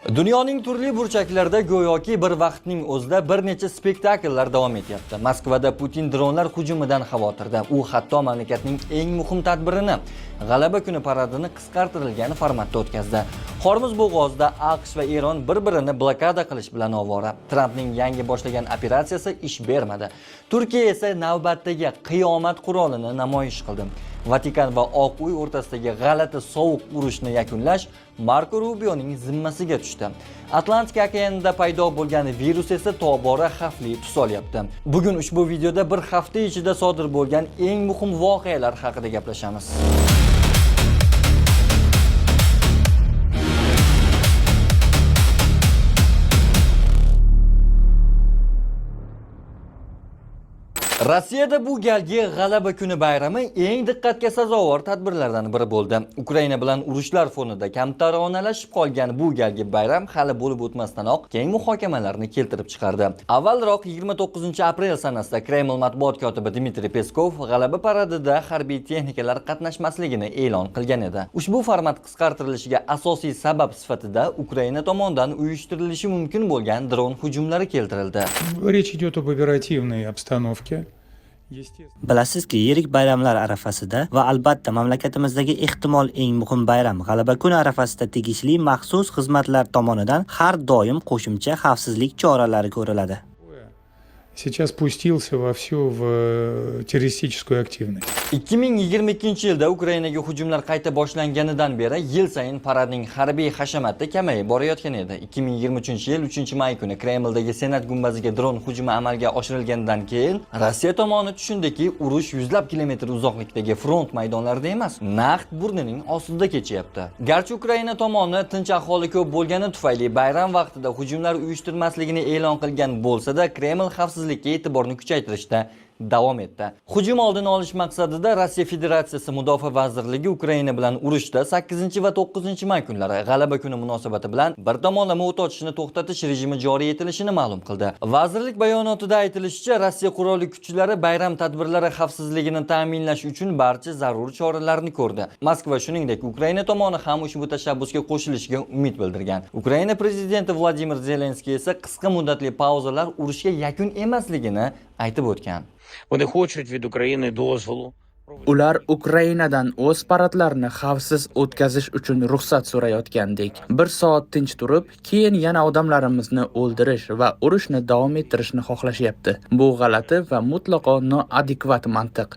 Dunyoning turli burchaklarida go'yoki bir vaqtning o'zida bir necha spektakllar davom etyapti. Moskvada Putin dronlar hujumidan xavotirda. U hatto mamlakatning eng muhim tadbirini, G'alaba kuni paradini qisqartirilgan formatda o'tkazdi. Hormuz bo'g'ozida AQSh va Eron bir-birini blokada qilish bilan ovora. Trampning yangi boshlagan operatsiyasi ish bermadi. Turkiya esa navbatdagi qiyomat qurolini namoyish qildi. Vatikan va Oq uy o'rtasidagi g'alati sovuq urushni yakunlash Marko Rubioning zimmasiga tushdi. Atlantika okeanida paydo bo'lgan virus esa tobora xavfli tus olyapti. Bugun ushbu videoda bir hafta ichida sodir bo'lgan eng muhim voqealar haqida gaplashamiz. Rossiyada bu galgi G'alaba kuni bayrami eng diqqatga sazovor tadbirlardan biri bo'ldi. Ukraina bilan urushlar fonida kamtaronalashib qolgan bu galgi bayram hali bo'lib o'tmasdanoq keng muhokamalarni keltirib chiqardi. Avvalroq 29-aprel sanasida Kreml matbuot kotibi Dmitriy Peskov G'alaba paradida harbiy texnikalar qatnashmasligini e'lon qilgan edi. Ushbu format qisqartirilishiga asosiy sabab sifatida Ukraina tomonidan uyushtirilishi mumkin bo'lgan dron hujumlari keltirildi. Речь идет об оперативной обстановке. Bilasizki, yirik bayramlar arafasida va albatta mamlakatimizdagi ehtimol eng muhim bayram G'alaba kuni arafasida tegishli maxsus xizmatlar tomonidan har doim qo'shimcha xavfsizlik choralari ko'riladi. Сейчас пустился вовсю в террористическую активность. 2022-yilda Ukrainaga hujumlar qayta boshlanganidan beri yil sayin paradning harbiy hashamati kamayib borayotgan edi. 2023-yil 3-may kuni Kremldagi Senat gumbaziga dron hujumi amalga oshirilgandan keyin Rossiya tomoni tushundiki, urush yuzlab kilometr uzoqlikdagi front maydonlarida emas, naqd burnining ostida kechyapti. Garchi Ukraina tomoni tinch aholi ko'p bo'lgani tufayli bayram vaqtida hujumlar uyushtirmasligini e'lon qilgan bo'lsa-da, Kreml xavfsizlikka e'tiborni kuchaytirishda davom etdi. Hujum oldini olish maqsadida Rossiya Federatsiyasi Mudofaa vazirligi Ukraina bilan urushda 8 va 9 may kunlari G'alaba kuni munosabati bilan bir tomonlama o't ochishni to'xtatish rejimi joriy etilishini ma'lum qildi. Vazirlik bayonotida aytilishicha, Rossiya qurolli kuchlari bayram tadbirlari xavfsizligini ta'minlash uchun barcha zarur choralarni ko'rdi. Moskva shuningdek Ukraina tomoni ham ushbu tashabbusga qo'shilishiga umid bildirgan. Ukraina prezidenti Vladimir Zelenskiy esa qisqa muddatli pauzalar urushga yakun emasligini aytib o'tgan. Вони хочуть від України дозволу. Ular Ukrainadan o'z paradlarini xavfsiz o'tkazish uchun ruxsat so'rayotgandek. Bir soat tinch turib, keyin yana odamlarimizni o'ldirish va urushni davom ettirishni xohlashyapti. Bu g'alati va mutlaqo noadekvat mantiq.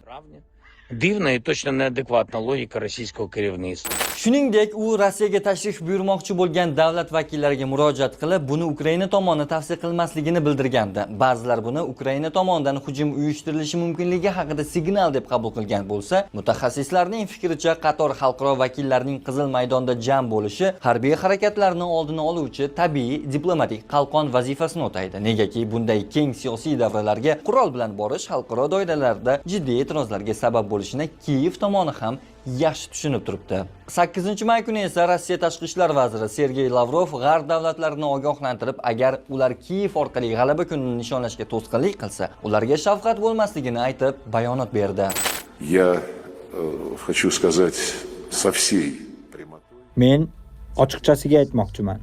Дивна і точно неадекватна логіка російського керівництва. Shuningdek, u Rossiyaga tashrif buyurmoqchi bo'lgan davlat vakillariga murojaat qilib, buni Ukraina tomoni tavsiya qilmasligini bildirgandi. Ba'zilar buni Ukraina tomonidan hujum uyushtirilishi mumkinligi haqida signal deb qabul qilgan bo'lsa, mutaxassislarning fikricha qator xalqaro vakillarning Qizil maydonda jam bo'lishi harbiy harakatlarni oldini oluvchi tabiiy diplomatik qalqon vazifasini o'taydi. Negaki bunday keng siyosiy davralarga qurol bilan borish xalqaro doiralarda jiddiy e'tirozlarga sabab bo'lishini Kiyev tomoni ham yaxshi tushunib turibdi. 8-may kuni esa Rossiya tashqi ishlar vaziri Sergey Lavrov g'arb davlatlarini ogohlantirib, agar ular Kiyev orqali G'alaba kunini nishonlashga to'sqinlik qilsa, ularga shafqat bo'lmasligini aytib bayonot berdi. Я хочу сказать со всей прямотой. Men ochiqchasiga aytmoqchiman.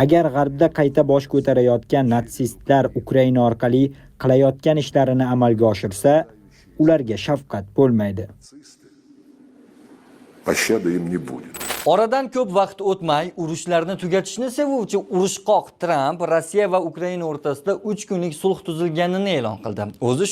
Agar g'arbda qayta bosh ko'tarayotgan natsistlar Ukraina orqali qilayotgan ishlarini amalga oshirsa, ularga shafqat bo'lmaydi. Пощады им не будет. Oradan ko'p vaqt o'tmay, urushlarni tugatishni sevuvchi urushqoq Tramp Rossiya va Ukraina o'rtasida 3 kunlik sulh tuzilganini e'lon qildi. O'zi